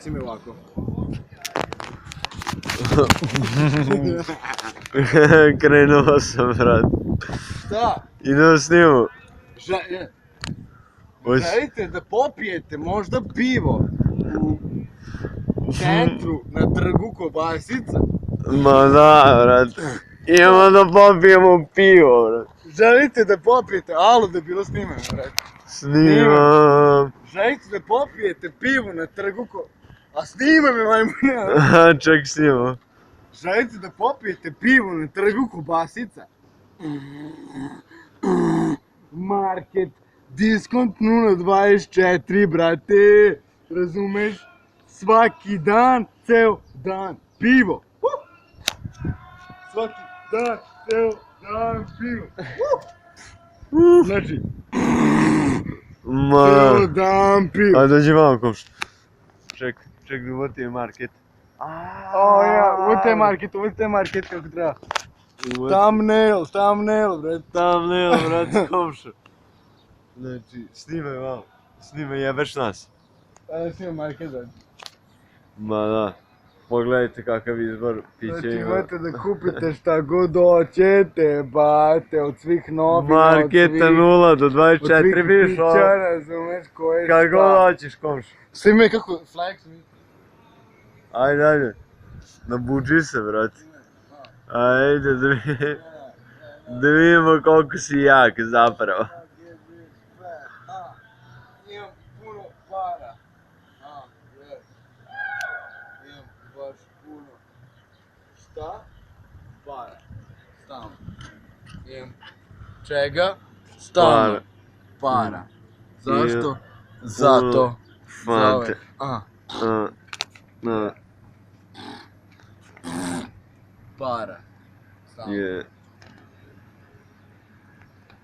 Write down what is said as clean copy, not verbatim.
reci mi ovako. Krenuo sam, brat. Šta? Idemo snimu. Želite da popijete možda pivo u centru na trgu Kobasica? Ma da, brat. Idemo da popijemo pivo, brat. Želite da popijete, alo da je bilo snimano, brat. Snimam. Želite da popijete pivo na trgu A snima me, majmune! Ček, snimam. Želite da popijete pivo na trgu Kobasica? Market, diskont 0,24, brate. Razumeš? Svaki dan, ceo dan, pivo. Svaki dan, ceo dan, pivo. Znači, ceo dan pivo. Ajde, dođi malo, komš. Ček, what je market? O ja, uvijek market kako treba. Thumbnail, brate. Thumbnail, brat, komšu. Znači, snimaj malo. Snimaj, jebeš nas. Ajde snimam market, brate. Ma da. Pogledajte kakav izbor pića Znači, ima. imate da kupite šta god hoćete, bate, od svih novina, Marketa 0 do 24, vidiš ovo. pića, razumeš, koje šta. Kad god hoćeš, komšu. Sve me kako, flex mi. Ajde. Nabuđi se, brate. Ajde, da vidimo koliko si jak, zapravo. Imam puno para. Imam baš puno. Šta? Para. Stalno. Imam čega? Stalno. Para. Zašto? Zato. Fante. Para. Stalno.